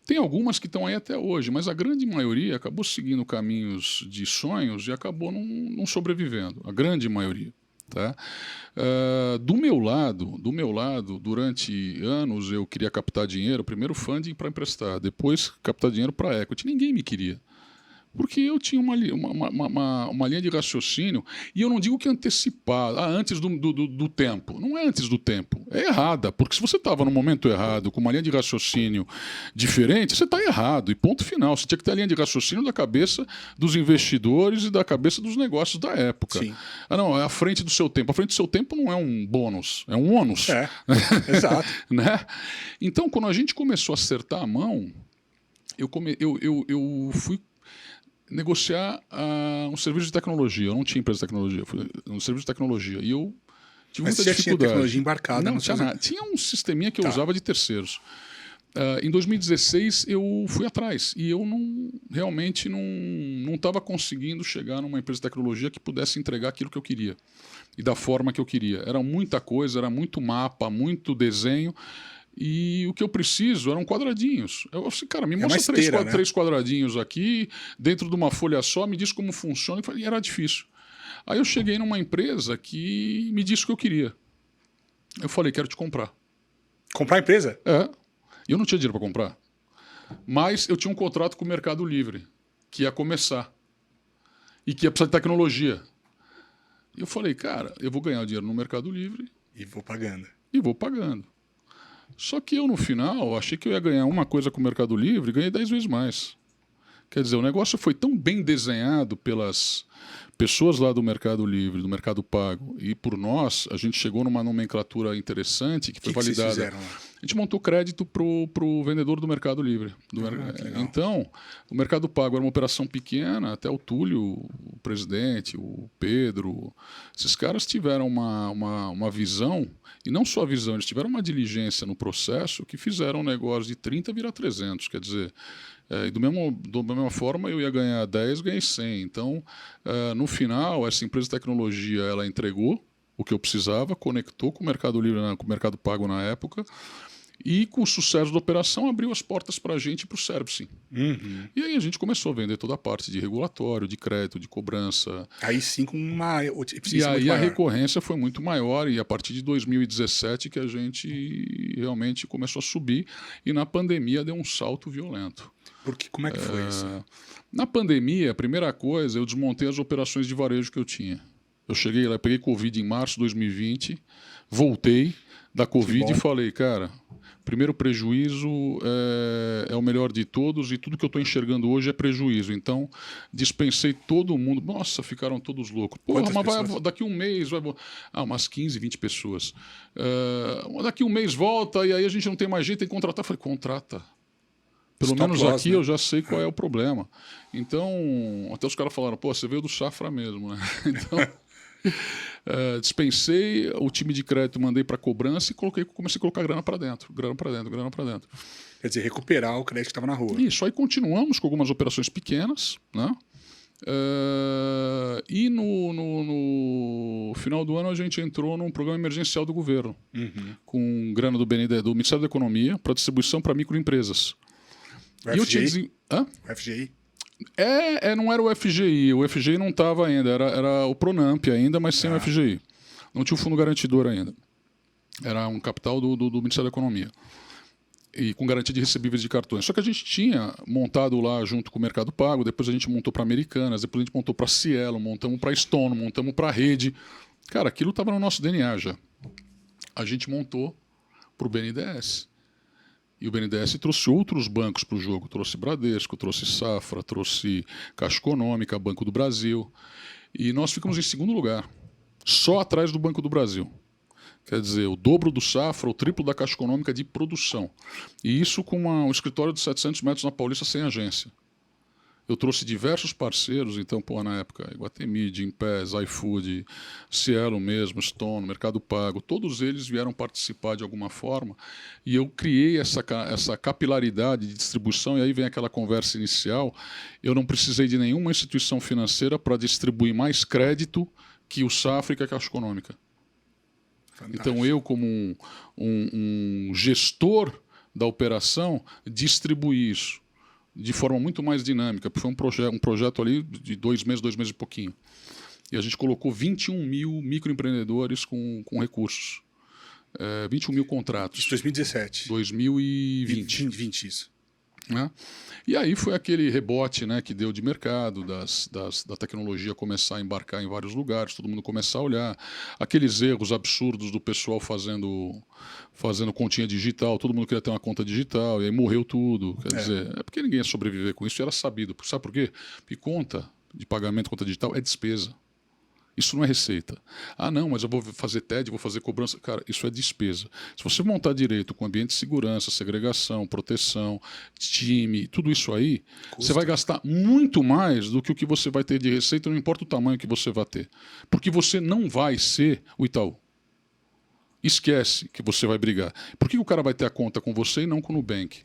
S2: Tem algumas que estão aí até hoje, mas a grande maioria acabou seguindo caminhos de sonhos e acabou não sobrevivendo. A grande maioria. Tá? Do meu lado, durante anos eu queria captar dinheiro, primeiro funding para emprestar, depois captar dinheiro para equity. Ninguém me queria. Porque eu tinha uma linha de raciocínio, e eu não digo que antecipar, antes do tempo. Não é antes do tempo, é errada. Porque se você estava no momento errado, com uma linha de raciocínio diferente, você está errado, e ponto final. Você tinha que ter a linha de raciocínio da cabeça dos investidores e da cabeça dos negócios da época.
S1: Sim.
S2: Não, é à frente do seu tempo. À frente do seu tempo não é um bônus, é um ônus.
S1: É, exato.
S2: Né? Então, quando a gente começou a acertar a mão, eu fui negociar um serviço de tecnologia. Eu não tinha empresa de tecnologia, foi um serviço de tecnologia. E eu tive
S1: Mas
S2: muita
S1: você já
S2: dificuldade.
S1: tinha tecnologia embarcada?
S2: Não tinha nada. Tinha um sisteminha que eu usava de terceiros. Em 2016 eu fui atrás e eu realmente não estava conseguindo chegar numa empresa de tecnologia que pudesse entregar aquilo que eu queria e da forma que eu queria. Era muita coisa, era muito mapa, muito desenho e o que eu preciso eram quadradinhos. Eu falei, cara, me mostra três quadradinhos aqui dentro de uma folha só, me diz como funciona. E era difícil. Aí eu cheguei numa empresa que me disse o que eu queria. Eu falei, quero te comprar.
S1: Comprar a empresa?
S2: É. E eu não tinha dinheiro para comprar. Mas eu tinha um contrato com o Mercado Livre, que ia começar. E que ia precisar de tecnologia. E eu falei, cara, eu vou ganhar dinheiro no Mercado Livre.
S1: E vou pagando.
S2: E vou pagando. Só que eu, no final, achei que eu ia ganhar uma coisa com o Mercado Livre e ganhei 10 vezes mais. Quer dizer, o negócio foi tão bem desenhado pelas pessoas lá do Mercado Livre, do Mercado Pago, e por nós, a gente chegou numa nomenclatura interessante que foi validada.
S1: Vocês fizeram lá?
S2: A gente montou crédito para o vendedor do Mercado Livre. Então, o Mercado Pago era uma operação pequena, até o Túlio, o presidente, o Pedro, esses caras tiveram uma visão, e não só a visão, eles tiveram uma diligência no processo que fizeram um negócio de 30 virar 300, quer dizer... E da mesma forma, eu ia ganhar 10, ganhei 100. Então, no final, essa empresa de tecnologia ela entregou o que eu precisava, conectou com o Mercado Livre, com o Mercado Pago na época, e com o sucesso da operação abriu as portas para a gente e para o Servicing.
S1: Uhum.
S2: E aí a gente começou a vender toda a parte de regulatório, de crédito, de cobrança.
S1: Aí sim com uma eficiência
S2: e aí
S1: muito
S2: a
S1: maior.
S2: recorrência foi muito maior e a partir de 2017 que a gente realmente começou a subir e na pandemia deu um salto violento.
S1: Porque como é que foi isso?
S2: Na pandemia, a primeira coisa, eu desmontei as operações de varejo que eu tinha. Eu cheguei lá, peguei Covid em março de 2020, voltei da Covid e falei, cara, primeiro prejuízo é o melhor de todos e tudo que eu estou enxergando hoje é prejuízo. Então, dispensei todo mundo. Nossa, ficaram todos loucos. Porra, mas daqui um mês vai... umas 15, 20 pessoas. Daqui um mês volta e aí a gente não tem mais jeito, tem que contratar. Eu falei, contrata. Pelo menos aqui eu já sei qual é o problema. Então, até os caras falaram, pô, você veio do Safra mesmo, né? Então, dispensei o time de crédito, mandei para cobrança e comecei a colocar grana para dentro.
S1: Quer dizer, recuperar o crédito que estava na rua.
S2: Isso, aí continuamos com algumas operações pequenas, né? E no final do ano a gente entrou num programa emergencial do governo, com grana do Ministério da Economia para distribuição para microempresas.
S1: O FGI?
S2: O FGI? Não era o FGI. O FGI não estava ainda. Era o Pronamp ainda, mas sem o FGI. Não tinha o fundo garantidor ainda. Era um capital do Ministério da Economia. E com garantia de recebíveis de cartões. Só que a gente tinha montado lá junto com o Mercado Pago, depois a gente montou para Americanas, depois a gente montou para Cielo, montamos para Stone, montamos para Rede. Cara, aquilo estava no nosso DNA já. A gente montou para o BNDES. E o BNDES trouxe outros bancos para o jogo. Trouxe Bradesco, trouxe Safra, trouxe Caixa Econômica, Banco do Brasil. E nós ficamos em segundo lugar, só atrás do Banco do Brasil. Quer dizer, o dobro do Safra, o triplo da Caixa Econômica de produção. E isso com um escritório de 700 metros na Paulista sem agência. Eu trouxe diversos parceiros, então, na época, Iguatemi, Gympass, iFood, Cielo mesmo, Stone, Mercado Pago, todos eles vieram participar de alguma forma e eu criei essa capilaridade de distribuição e aí vem aquela conversa inicial, eu não precisei de nenhuma instituição financeira para distribuir mais crédito que o Safra e que a Caixa Econômica. Fantástico. Então, eu como um gestor da operação, distribuí isso de forma muito mais dinâmica, porque foi um projeto ali de 2 meses e pouquinho. E a gente colocou 21 mil microempreendedores com recursos. 21 mil contratos.
S1: Isso 2017.
S2: 2020.
S1: 20, isso.
S2: Né? E aí foi aquele rebote, né, que deu de mercado, da tecnologia começar a embarcar em vários lugares, todo mundo começar a olhar. Aqueles erros absurdos do pessoal fazendo continha digital, todo mundo queria ter uma conta digital, e aí morreu tudo. Quer dizer, é porque ninguém ia sobreviver com isso, e era sabido. Sabe por quê? Porque conta de pagamento, conta digital, é despesa. Isso não é receita. Não, mas eu vou fazer TED, vou fazer cobrança. Cara, isso é despesa. Se você montar direito com ambiente de segurança, segregação, proteção, time, tudo isso aí, você vai gastar muito mais do que o que você vai ter de receita, não importa o tamanho que você vai ter. Porque você não vai ser o Itaú. Esquece que você vai brigar. Por que o cara vai ter a conta com você e não com o Nubank?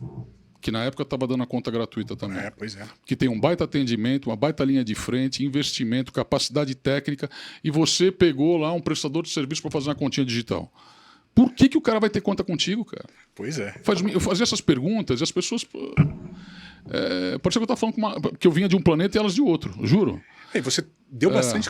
S2: Que na época estava dando a conta gratuita também.
S1: Pois é.
S2: Que tem um baita atendimento, uma baita linha de frente, investimento, capacidade técnica, e você pegou lá um prestador de serviço para fazer uma continha digital. Por que o cara vai ter conta contigo, cara?
S1: Pois é.
S2: Eu fazia essas perguntas e as pessoas... pode ser que eu estava falando que eu vinha de um planeta e elas de outro, juro.
S1: E você deu bastante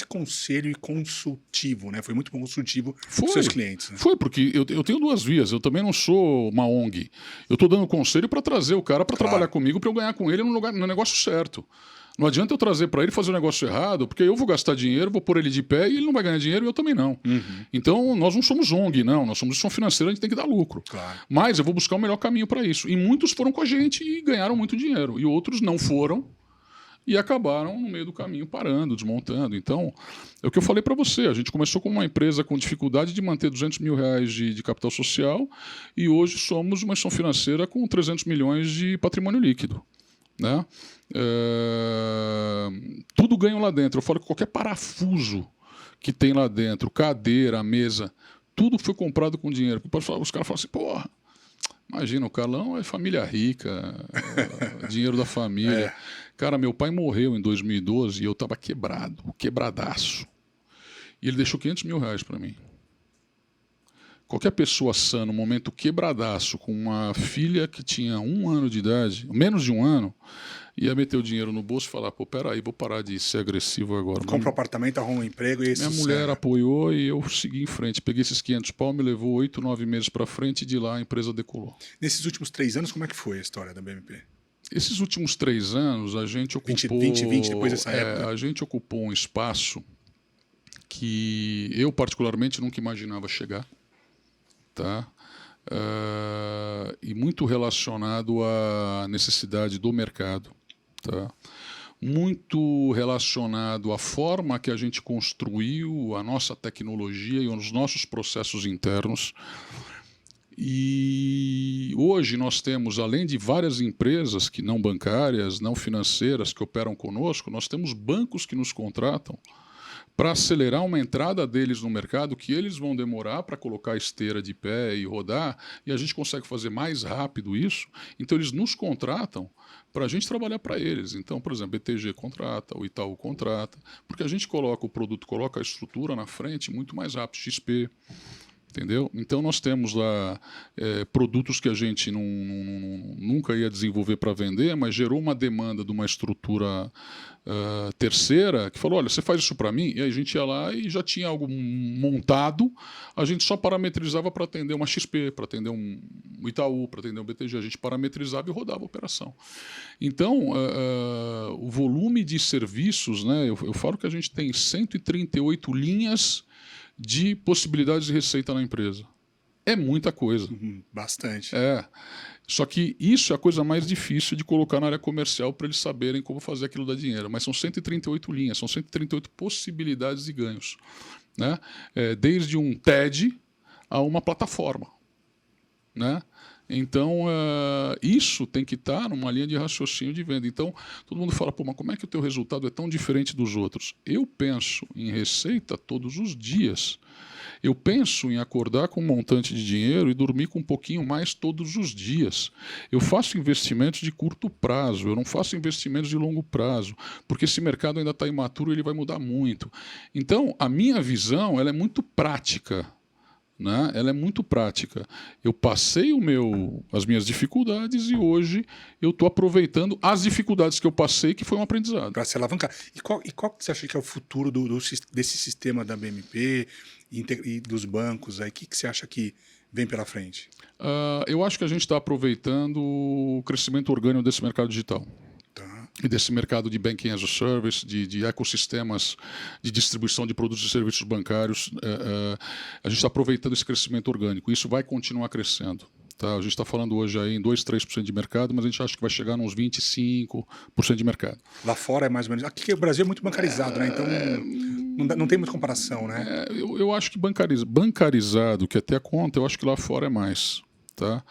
S1: conselho e consultivo, né? Foi muito consultivo para os seus clientes. Né?
S2: Foi, porque eu tenho duas vias. Eu também não sou uma ONG. Eu estou dando conselho para trazer o cara para trabalhar comigo, para eu ganhar com ele no negócio certo. Não adianta eu trazer para ele fazer o negócio errado, porque eu vou gastar dinheiro, vou pôr ele de pé e ele não vai ganhar dinheiro e eu também não. Então, nós não somos ONG, não. Nós somos instituição financeira, a gente tem que dar lucro.
S1: Claro.
S2: Mas eu vou buscar o melhor caminho para isso. E muitos foram com a gente e ganharam muito dinheiro. E outros não foram e acabaram no meio do caminho parando, desmontando. Então, é o que eu falei para você. A gente começou com uma empresa com dificuldade de manter R$200 mil de capital social e hoje somos uma instituição financeira com 300 milhões de patrimônio líquido. Né? Tudo ganho lá dentro. Eu falo que qualquer parafuso que tem lá dentro, cadeira, mesa, tudo foi comprado com dinheiro. Os caras falam assim, porra, imagina, o Carlão é família rica, dinheiro da família. Cara, meu pai morreu em 2012 e eu estava quebradaço. E ele deixou R$500 mil para mim. Qualquer pessoa sã, no momento quebradaço, com uma filha que tinha 1 ano de idade, menos de 1 ano, ia meter o dinheiro no bolso e falar, pô, peraí, vou parar de ser agressivo agora.
S1: Compra um apartamento, arruma um emprego e
S2: minha mulher apoiou e eu segui em frente. Peguei esses 500 pau, me levou 8, 9 meses para frente e de lá a empresa decolou.
S1: Nesses últimos 3 anos, como é que foi a história da BMP?
S2: Esses últimos 3 anos, a gente ocupou...
S1: 2020, depois dessa época?
S2: A gente ocupou um espaço que eu, particularmente, nunca imaginava chegar. Tá? E muito relacionado à necessidade do mercado. Tá? Muito relacionado à forma que a gente construiu a nossa tecnologia e os nossos processos internos. E hoje nós temos, além de várias empresas que não bancárias, não financeiras que operam conosco, nós temos bancos que nos contratam para acelerar uma entrada deles no mercado que eles vão demorar para colocar a esteira de pé e rodar, e a gente consegue fazer mais rápido isso. Então, eles nos contratam para a gente trabalhar para eles. Então, por exemplo, BTG contrata, o Itaú contrata, porque a gente coloca o produto, coloca a estrutura na frente muito mais rápido, XP. Entendeu? Então nós temos lá produtos que a gente nunca ia desenvolver para vender, mas gerou uma demanda de uma estrutura terceira que falou, olha, você faz isso para mim? E aí a gente ia lá e já tinha algo montado, a gente só parametrizava para atender uma XP, para atender um Itaú, para atender um BTG, a gente parametrizava e rodava a operação. Então, o volume de serviços, né, eu falo que a gente tem 138 linhas de possibilidades de receita na empresa. É muita coisa.
S1: Bastante.
S2: Só que isso é a coisa mais difícil de colocar na área comercial para eles saberem como fazer aquilo dar dinheiro. Mas são 138 linhas, são 138 possibilidades de ganhos. Né? Desde um TED a uma plataforma. Né? Então, isso tem que estar numa linha de raciocínio de venda. Então, todo mundo fala, pô, mas como é que o teu resultado é tão diferente dos outros? Eu penso em receita todos os dias. Eu penso em acordar com um montante de dinheiro e dormir com um pouquinho mais todos os dias. Eu faço investimentos de curto prazo, eu não faço investimentos de longo prazo, porque esse mercado ainda está imaturo e ele vai mudar muito. Então, a minha visão ela é muito prática. Né? Ela é muito prática. Eu passei as minhas dificuldades e hoje eu estou aproveitando as dificuldades que eu passei, que foi um aprendizado.
S1: Para se alavancar. E qual que você acha que é o futuro desse sistema da BMP e dos bancos? O que você acha que vem pela frente?
S2: Eu acho que a gente está aproveitando o crescimento orgânico desse mercado digital. E desse mercado de banking as a service, de ecossistemas de distribuição de produtos e serviços bancários, a gente está aproveitando esse crescimento orgânico. Isso vai continuar crescendo. Tá? A gente está falando hoje aí em 2%, 3% de mercado, mas a gente acha que vai chegar nos 25% de mercado.
S1: Lá fora é mais ou menos... Aqui o Brasil é muito bancarizado, né? Então não tem muita comparação, né?
S2: Eu acho que bancarizado, que até a conta, eu acho que lá fora é mais. Tá?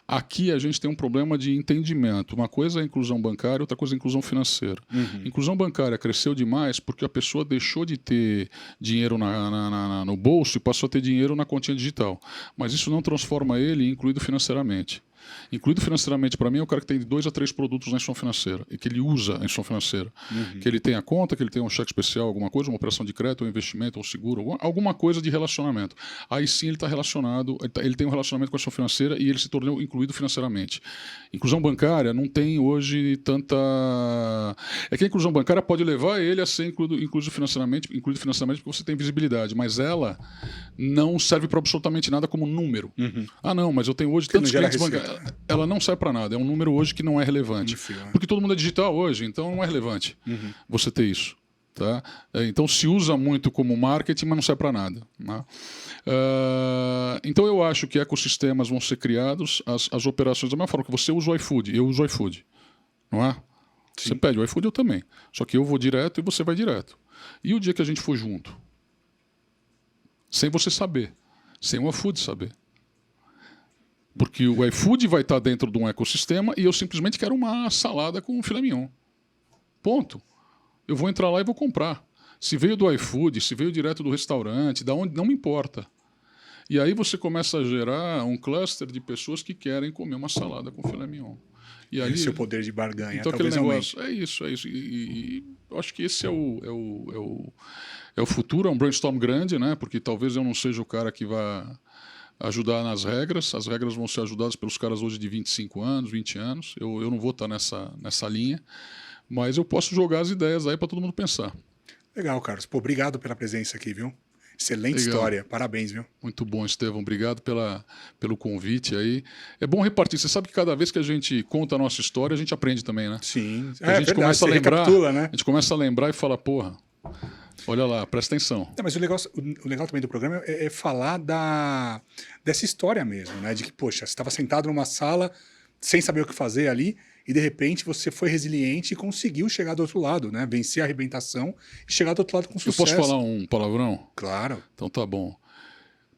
S2: Aqui a gente tem um problema de entendimento. Uma coisa é a inclusão bancária, outra coisa é a inclusão financeira. Inclusão bancária cresceu demais porque a pessoa deixou de ter dinheiro no bolso e passou a ter dinheiro na continha digital. Mas isso não transforma ele em incluído financeiramente. Incluído financeiramente, para mim, é o cara que tem 2 a 3 produtos na instituição financeira e que ele usa a instituição financeira. Que ele tem a conta, que ele tem um cheque especial, alguma coisa, uma operação de crédito, um investimento, um seguro, alguma coisa de relacionamento. Aí sim ele está relacionado, ele tem um relacionamento com a instituição financeira e ele se tornou incluído financeiramente. Inclusão bancária não tem hoje tanta... É que a inclusão bancária pode levar ele a ser incluído financeiramente porque você tem visibilidade, mas ela não serve para absolutamente nada como número. Ah, não, mas eu tenho hoje tantos clientes bancários. Ela não serve para nada, é um número hoje que não é relevante. Porque todo mundo é digital hoje, então não é relevante você ter isso. Tá? Então se usa muito como marketing, mas não serve para nada. Né? Então eu acho que ecossistemas vão ser criados, as operações da mesma forma que você usa o iFood, eu uso o iFood. Não é? Sim. Você pede o iFood, eu também. Só que eu vou direto e você vai direto. E o dia que a gente for junto? Sem você saber. Sem o iFood saber. Porque o iFood vai estar dentro de um ecossistema e eu simplesmente quero uma salada com filé mignon. Ponto. Eu vou entrar lá e vou comprar. Se veio do iFood, se veio direto do restaurante, da onde, não me importa. E aí você começa a gerar um cluster de pessoas que querem comer uma salada com filé mignon. E ali,
S1: esse é o poder de barganha.
S2: Então aquele negócio, é isso. E eu acho que esse é o futuro, é um brainstorm grande, né? Porque talvez eu não seja o cara que vai ajudar nas regras. As regras vão ser ajudadas pelos caras hoje de 25 anos, 20 anos. Eu não vou estar nessa linha, mas eu posso jogar as ideias aí para todo mundo pensar.
S1: Legal, Carlos. Pô, obrigado pela presença aqui, viu? Excelente história. Parabéns, viu? Muito
S2: bom, Estevão. Obrigado pelo convite aí. É bom repartir. Você sabe que cada vez que a gente conta a nossa história, a gente aprende também, né?
S1: Sim.
S2: A gente começa a lembrar, né? A gente começa a lembrar e fala, porra, olha lá, presta atenção.
S1: Mas o legal também do programa é falar dessa história mesmo, né? De que, poxa, você estava sentado numa sala sem saber o que fazer ali e, de repente, você foi resiliente e conseguiu chegar do outro lado, né? Vencer a arrebentação e chegar do outro lado com sucesso.
S2: Eu posso falar um palavrão?
S1: Claro.
S2: Então tá bom.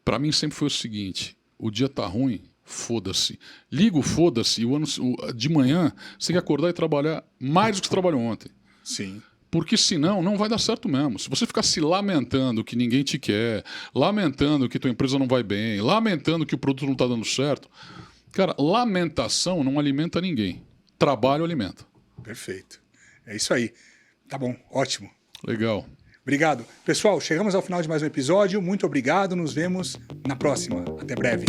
S2: Para mim sempre foi o seguinte, o dia tá ruim, foda-se. Liga o foda-se e de manhã você tem que acordar e trabalhar mais do que você trabalhou ontem.
S1: Sim.
S2: Porque senão não vai dar certo mesmo. Se você ficar se lamentando que ninguém te quer, lamentando que tua empresa não vai bem, lamentando que o produto não está dando certo, cara, lamentação não alimenta ninguém. Trabalho alimenta.
S1: Perfeito. É isso aí. Tá bom, ótimo.
S2: Legal.
S1: Obrigado. Pessoal, chegamos ao final de mais um episódio. Muito obrigado. Nos vemos na próxima. Até breve.